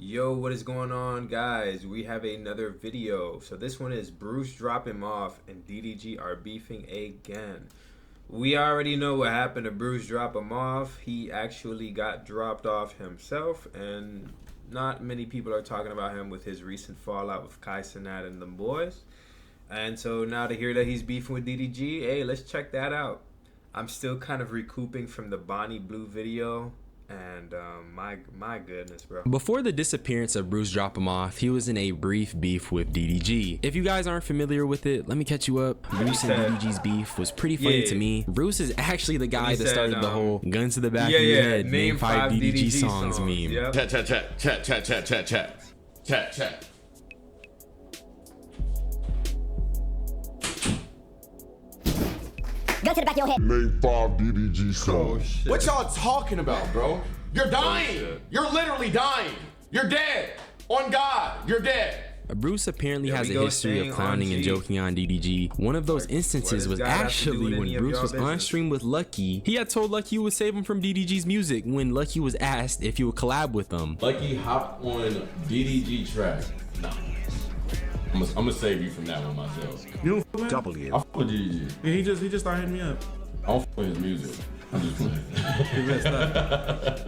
Yo, what is going on, guys? We have another video. So this one is Bruce drop him off and DDG are beefing again. We already know what happened to Bruce drop him off. He actually got dropped off himself, and not many people are talking about him with his recent fallout with Kai Cenat and them boys. And so now to hear that he's beefing with DDG, hey, let's check that out. I'm still kind of recouping from the Bonnie Blue video. And my goodness, bro. Before the disappearance of Bruce drop him off, he was in a brief beef with DDG. If you guys aren't familiar with it, let me catch you up. Bruce and DDG's beef was pretty funny to me. Bruce is actually the guy that started the whole gun to the back of your head, name 5 DDG songs meme. Yep. Chat. Gun to the back of your head. Name 5 DDG songs. What y'all talking about, bro? You're dying. You're literally dying. You're dead. On God, you're dead. Bruce apparently has a history of clowning and joking on DDG. One of those instances was actually when Bruce was on stream with Lucky. He had told Lucky he would save him from DDG's music when Lucky was asked if he would collab with them. Lucky hopped on DDG track. Nah. I'm gonna save you from that one myself. You don't f W. I fuck with DDG. Yeah, he just started hitting me up. I don't fuck with his music. I'm just playing.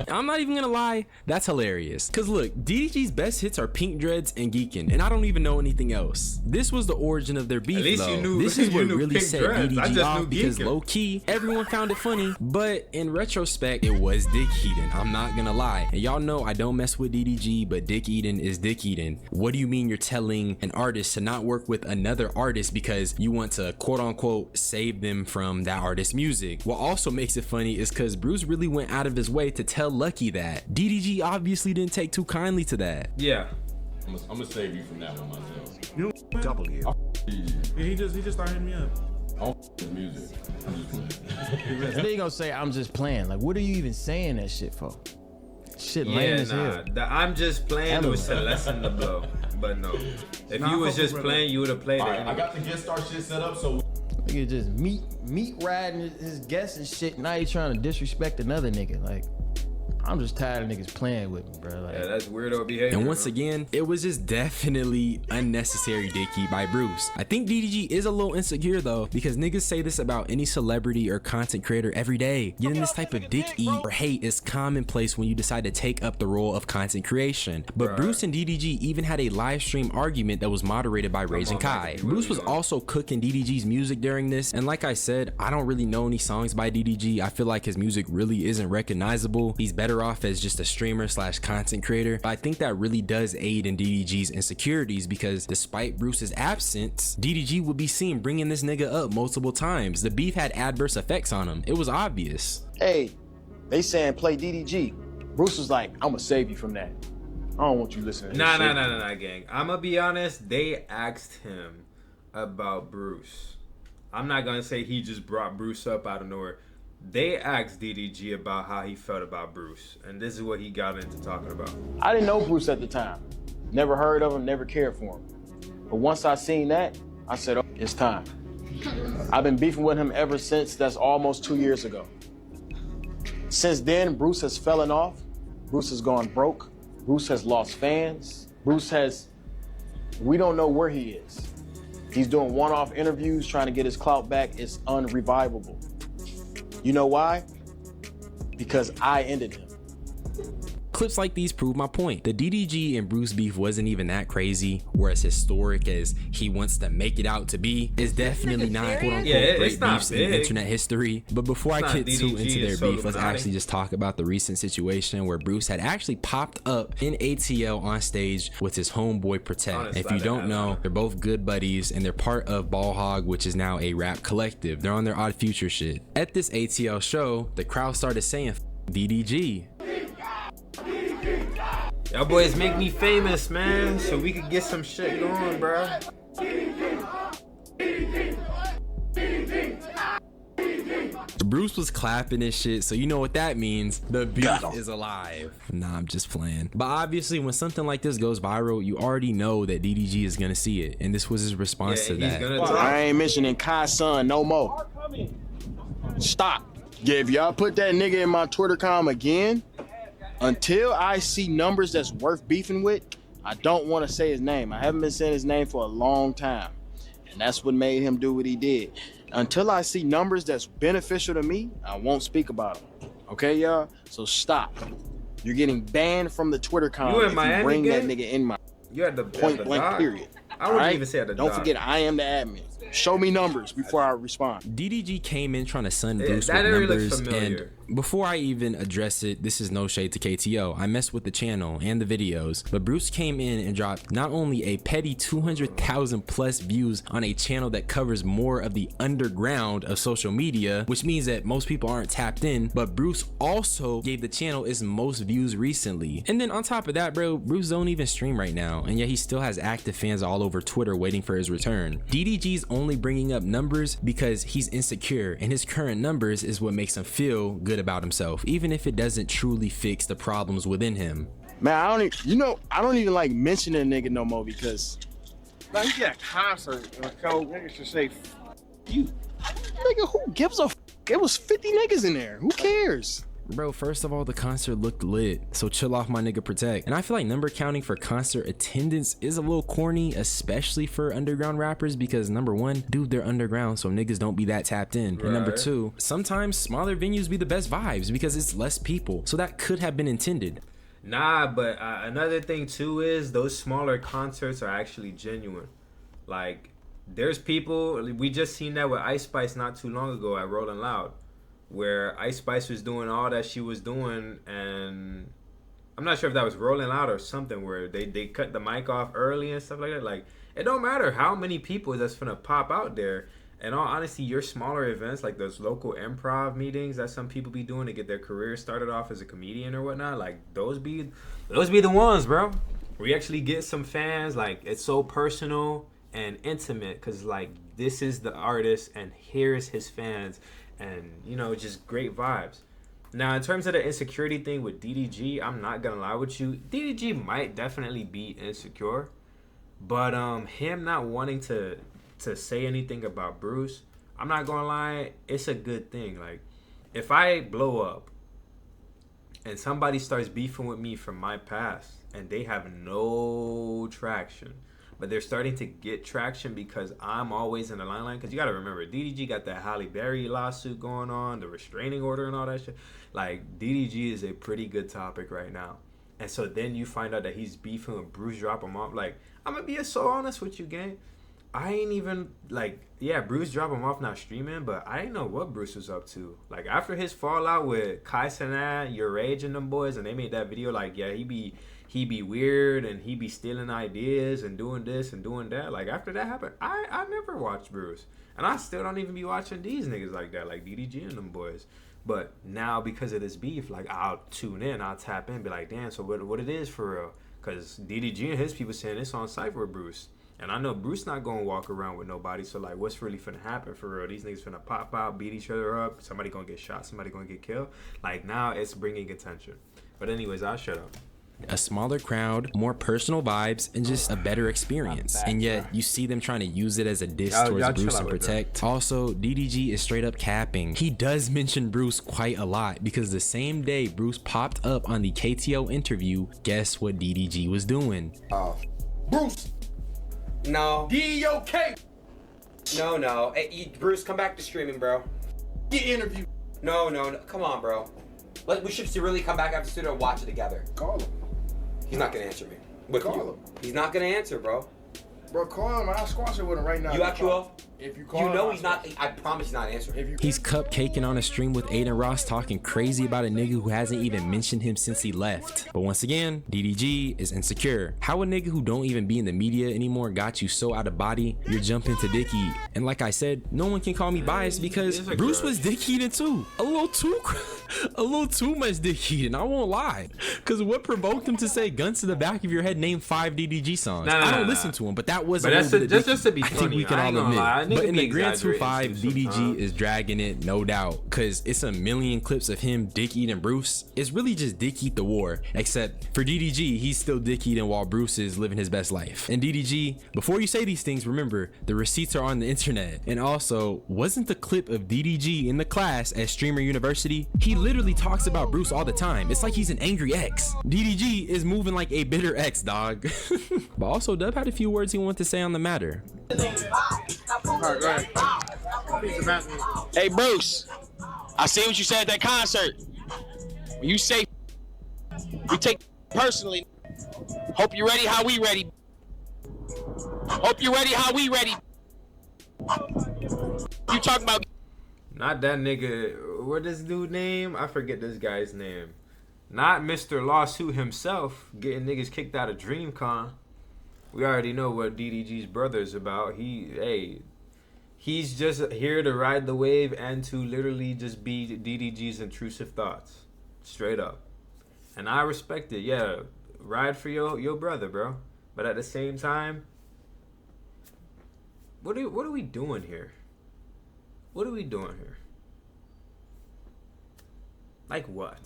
I'm not even gonna lie, that's hilarious. Cause look, DDG's best hits are Pink Dreads and Geekin', and I don't even know anything else. This was the origin of their beef. At least though. you knew, this is what really Pink set Dreads. DDG off because Geekin'. low key, everyone found it funny. But in retrospect, it was dick eating. I'm not gonna lie. And y'all know I don't mess with DDG, but dick eating is dick eating. What do you mean you're telling an artist to not work with another artist because you want to quote unquote save them from that artist's music? What also makes it funny is because Bruce really went out of his way to tell Lucky that. DDG obviously didn't take too kindly to that. Yeah. I'm gonna save you from that one myself. You don't W. I fuck with DDG. Yeah, he just started hitting me up. I don't fuck with his music. I'm just playing. And then you gonna say I'm just playing. Like, what are you even saying that shit for? Shit lame Yeah, as hell. The I'm just playing was to lessen the blow. But no. If you was just playing, you would have played it. Alright, I got the guest star shit set up, so Nigga just meat riding his guests and shit. Now you trying to disrespect another nigga. Like, I'm just tired of niggas playing with me, bro. Like, Yeah, that's weirdo behavior. And once bro. again, it was just definitely unnecessary dick eat by Bruce. I think DDG is a little insecure though, because niggas say this about any celebrity or content creator every day. Getting this type of dick eat or hate is commonplace when you decide to take up the role of content creation. But Bruce and DDG even had a live stream argument that was moderated by Rage and Kai. Bruce was also cooking DDG's music during this, and like I said, I don't really know any songs by DDG. I feel like his music really isn't recognizable. He's better off as just a streamer slash content creator. But I think that really does aid in DDG's insecurities because despite Bruce's absence, DDG would be seen bringing this nigga up multiple times. The beef had adverse effects on him. It was obvious. Hey, they saying play DDG. Bruce was like, I'm gonna save you from that. I don't want you listening to this shit. Nah, gang. I'm gonna be honest. They asked him about Bruce. I'm not gonna say he just brought Bruce up out of nowhere. They asked DDG about how he felt about Bruce, and this is what he got into talking about. I didn't know Bruce at the time. Never heard of him, never cared for him. But once I seen that, I said, oh, it's time. I've been beefing with him ever since. That's almost 2 years ago. Since then, Bruce has fallen off. Bruce has gone broke. Bruce has lost fans. We don't know where he is. He's doing one-off interviews, trying to get his clout back. It's unrevivable. You know why? Because I ended him. Clips like these prove my point. The DDG and Bruce beef wasn't even that crazy, or as historic as he wants to make it out to be. It's definitely not quote unquote great beefs in internet history. But before I get too into their beef, let's actually just talk about the recent situation where Bruce had actually popped up in ATL on stage with his homeboy Protect. If you don't know, they're both good buddies and they're part of Ball Hog, which is now a rap collective. They're on their Odd Future shit. At this ATL show, the crowd started saying DDG. Y'all boys make me famous, man, so we could get some shit going, bro. Bruce was clapping and shit, so you know what that means. The beef is alive. Nah, I'm just playing. But obviously, when something like this goes viral, you already know that DDG is gonna see it, and this was his response to that. I ain't mentioning Kai's son no more. Stop. Yeah, if y'all put that nigga in my Twitter com again, Until I see numbers that's worth beefing with, I don't want to say his name. I haven't been saying his name for a long time. And that's what made him do what he did. Until I see numbers that's beneficial to me, I won't speak about them. Okay, y'all? So stop. You're getting banned from the Twitter comment You in if Miami you bring game? that nigga in my You had the point blank dog. period. I wouldn't Alright? even say at the Don't dog. forget, I am the admin. Show me numbers before I respond. DDG came in trying to sun Yeah, Bruce that with area looks numbers, familiar. and before I even address it, this is no shade to KTO. I messed with the channel and the videos, but Bruce came in and dropped not only a petty 200,000 plus views on a channel that covers more of the underground of social media, which means that most people aren't tapped in, but Bruce also gave the channel its most views recently. And then on top of that, bro, Bruce don't even stream right now, and yet he still has active fans all over Twitter waiting for his return. DDG's only bringing up numbers because he's insecure, and his current numbers is what makes him feel good about himself, even if it doesn't truly fix the problems within him. Man, I don't even like mentioning a nigga no more because Like, you get a concert and a couple niggas should say, F you. nigga, who gives a f? It was 50 niggas in there. Who cares? Bro, first of all, the concert looked lit, so chill off, my nigga Protect. And I feel like number counting for concert attendance is a little corny, especially for underground rappers, because number one, dude, they're underground, so niggas don't be that tapped in. Right. And number two, sometimes smaller venues be the best vibes because it's less people, so that could have been intended. Nah, but another thing too is those smaller concerts are actually genuine. Like, there's people, we just seen that with Ice Spice not too long ago at Rollin' Loud, where Ice Spice was doing all that she was doing, and I'm not sure if that was Rollin' Loud or something, where they cut the mic off early and stuff like that. Like, it don't matter how many people that's gonna pop out there. In all honesty, your smaller events, like those local improv meetings that some people be doing to get their career started off as a comedian or whatnot, like those be the ones, bro. We actually get some fans. Like, it's so personal and intimate because, like, this is the artist and here's his fans, and, you know, just great vibes. Now, in terms of the insecurity thing with DDG, I'm not gonna lie with you. DDG might definitely be insecure, but him not wanting to say anything about Bruce, I'm not gonna lie, it's a good thing. Like, if I blow up and somebody starts beefing with me from my past and they have no traction, but they're starting to get traction because I'm always in the limelight, because you gotta remember, DDG got that Halle Berry lawsuit going on, the restraining order and all that shit. Like, DDG is a pretty good topic right now. And so then you find out that he's beefing with Bruce, drop him off. Like, I'm gonna be so honest with you, gang. I ain't even, like, yeah, Bruce dropped him off not streaming, but I didn't know what Bruce was up to. Like, after his fallout with Kai Cenat, Your Rage, and them boys, and they made that video, like, yeah, he be weird, and he be stealing ideas and doing this and doing that. Like, after that happened, I never watched Bruce. And I still don't even be watching these niggas like that, like DDG and them boys. But now, because of this beef, like, I'll tune in, I'll tap in, be like, damn, so what it is for real? Because DDG and his people saying it's on site for Bruce. And I know Bruce not going to walk around with nobody, so, like, what's really finna happen for real? These niggas finna pop out, beat each other up, somebody gonna get shot, somebody gonna get killed. Like, now it's bringing attention. But anyways, I'll shut up. A smaller crowd, more personal vibes, and just a better experience. And yet you see them trying to use it as a diss Y'all towards chill Bruce out and with Protect. Also, DDG is straight up capping. He does mention Bruce quite a lot because the same day Bruce popped up on the KTO interview, guess what DDG was doing? Bruce, No. D-O-K, No. Hey, Bruce, come back to streaming, bro. get interviewed. No. Come on, bro. We should really come back after the studio and watch it together. Call him. He's not gonna answer me. With Call you. him. He's not gonna answer, bro. Bro, call him. I'll squash it with him right now. You actual? If you call You him, know I'll he's not. squash I promise he's not answering. it. If you He's cupcaking on a stream with Aiden Ross, talking crazy about a nigga who hasn't even mentioned him since he left. But once again, DDG is insecure. How a nigga who don't even be in the media anymore got you so out of body, you're jumping to dick eat. And like I said, no one can call me biased because It's a Bruce grudge. was dick eating too. A little too much dick eating, I won't lie. Cause what provoked him to say guns to the back of your head, name 5 DDG songs? Nah, I don't nah. listen to him, but that was But a that's little bit of just to be I think funny. we can I ain't all gonna lie. I admit. But in be the Grand exaggerating 2-5, too DDG sometimes. is dragging it, no doubt, because it's a million clips of him dick eating Bruce. It's really just dick eat the war, except for DDG, he's still dick eating while Bruce is living his best life. And DDG, before you say these things, remember, the receipts are on the internet. And also, wasn't the clip of DDG in the class at Streamer University? He literally talks about Bruce all the time. It's like he's an angry ex. DDG is moving like a bitter ex, dog. But also, Dub had a few words he wanted to say on the matter. Alright, go ahead. Hey Bruce, I see what you said at that concert. When you say we take personally, hope you're ready how we ready. Hope you're ready how we ready. You talking about Not that nigga. What this dude name? I forget this guy's name. Not Mr. Lawsuit himself getting niggas kicked out of DreamCon. We already know what DDG's brother's about. He's just here to ride the wave and to literally just be DDG's intrusive thoughts. Straight up. And I respect it. Yeah, ride for your brother, bro. But at the same time, what are we doing here? What are we doing here? Like what?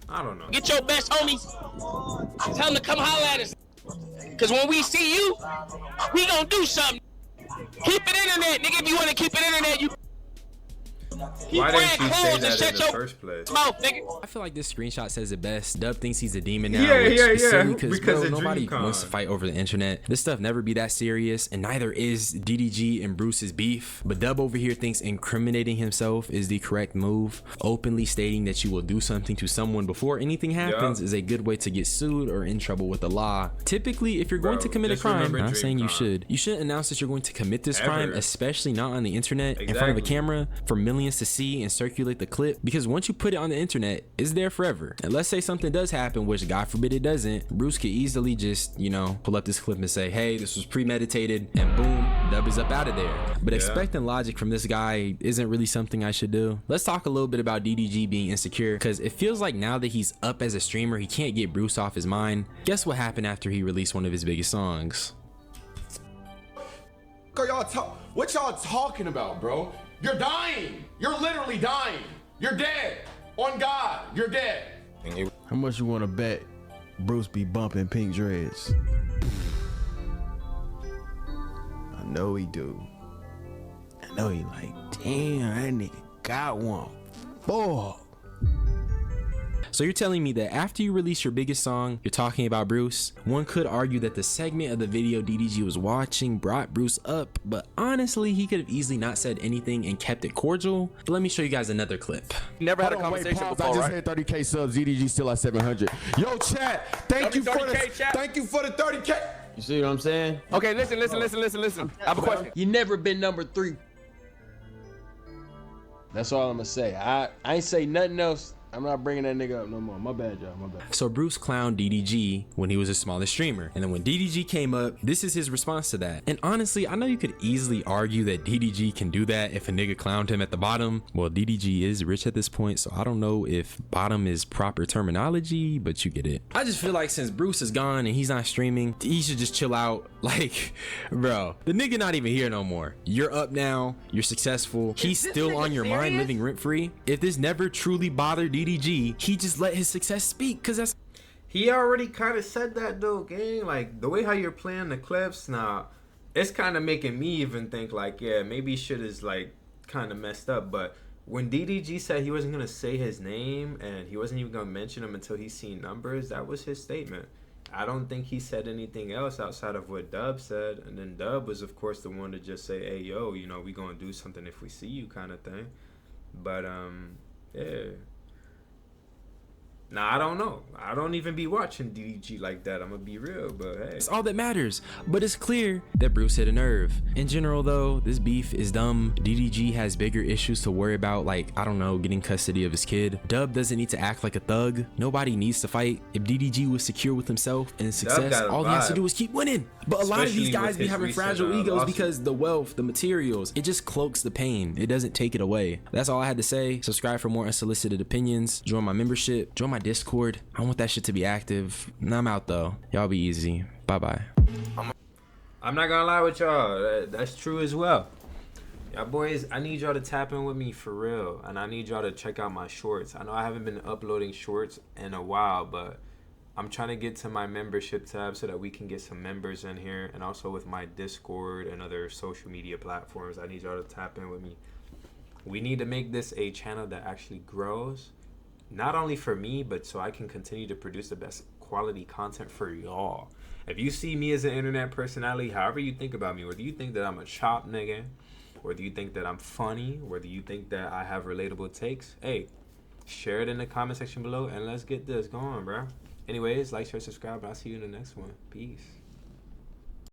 I don't know. get your best homies? Tell them to come holler at us. Cause when we see you, we gonna do something. Keep it internet, nigga. If you wanna keep it internet, you Why didn't you say that in the first place? mouth, nigga. I feel like this screenshot says it best. Dub thinks he's a demon now. Yeah, which yeah, is yeah, silly because bro, of nobody DreamCon. wants to fight over the internet. This stuff never be that serious, and neither is DDG and Bruce's beef. But Dub over here thinks incriminating himself is the correct move. Openly stating that you will do something to someone before anything happens is a good way to get sued or in trouble with the law. Typically, if you're going to commit a just crime, remember I'm not saying you DreamCon. you shouldn't announce that you're going to commit this crime, Ever. especially not on the internet in front of a Exactly. camera for millions to see and circulate the clip, because once you put it on the internet, it's there forever. And let's say something does happen, which God forbid it doesn't, Bruce could easily just, you know, pull up this clip and say, hey, this was premeditated, and boom, Dub is up out of there. But expecting logic from this guy isn't really something I should do. Let's talk a little bit about DDG being insecure, because it feels like now that he's up as a streamer, he can't get Bruce off his mind. Guess what happened after he released one of his biggest songs? What y'all talking about, bro? You're dying. You're literally dying. You're dead. On God, you're dead. How much you want to bet Bruce be bumping pink dreads? I know he do. I know he like, damn, that nigga got one. Boy. So you're telling me that after you release your biggest song, you're talking about Bruce? One could argue that the segment of the video DDG was watching brought Bruce up, but honestly, he could have easily not said anything and kept it cordial. But let me show you guys another clip. Never had a Hold on, wait, conversation pause. before, I just right? hit 30K subs. DDG still at 700. Yo, chat. Thank you for the 30K, chat. Thank you for the 30K. You see what I'm saying? Okay, listen. I have a question. You never been number 3. That's all I'm gonna say. I ain't say nothing else. I'm not bringing that nigga up no more. My bad, y'all. My bad. So Bruce clowned DDG when he was the smallest streamer. And then when DDG came up, this is his response to that. And honestly, I know you could easily argue that DDG can do that if a nigga clowned him at the bottom. Well, DDG is rich at this point, so I don't know if bottom is proper terminology, but you get it. I just feel like since Bruce is gone and he's not streaming, he should just chill out. Like, bro, the nigga not even here no more. You're up now, you're successful, he's still on your mind living rent free. If this never truly bothered DDG, he just let his success speak, cause that's He already kind of said that though, gang. Like the way how you're playing the clips now, it's kind of making me even think like, yeah, maybe shit is like kind of messed up. But when DDG said he wasn't gonna say his name and he wasn't even gonna mention him until he's seen numbers, that was his statement. I don't think he said anything else outside of what Dub said. And then Dub was of course the one to just say, hey yo, you know, we gonna do something if we see you kind of thing. But yeah. Nah, I don't know. I don't even be watching DDG like that. I'm gonna be real, but hey. it's all that matters. But it's clear that Bruce hit a nerve. In general though, this beef is dumb. DDG has bigger issues to worry about, like, I don't know, getting custody of his kid. Dub doesn't need to act like a thug. Nobody needs to fight. If DDG was secure with himself and his success, got a all he has to vibe. do is keep winning. But a lot of Especially these guys with be his having recent, fragile egos lawsuit. because the wealth, the materials, it just cloaks the pain. It doesn't take it away. That's all I had to say. Subscribe for more unsolicited opinions. Join my membership. Join my Discord. I want that shit to be active. And I'm out though. Y'all be easy. Bye bye. I'm not gonna lie with y'all. That's true as well. Y'all boys, I need y'all to tap in with me for real. And I need y'all to check out my shorts. I know I haven't been uploading shorts in a while, but I'm trying to get to my membership tab so that we can get some members in here. And also with my Discord and other social media platforms, I need y'all to tap in with me. We need to make this a channel that actually grows. Not only for me, but so I can continue to produce the best quality content for y'all. If you see me as an internet personality, however you think about me, whether you think that I'm a chop nigga, whether you think that I'm funny, whether you think that I have relatable takes, hey, share it in the comment section below and let's get this going, bro. Anyways, like, share, subscribe, and I'll see you in the next one. Peace.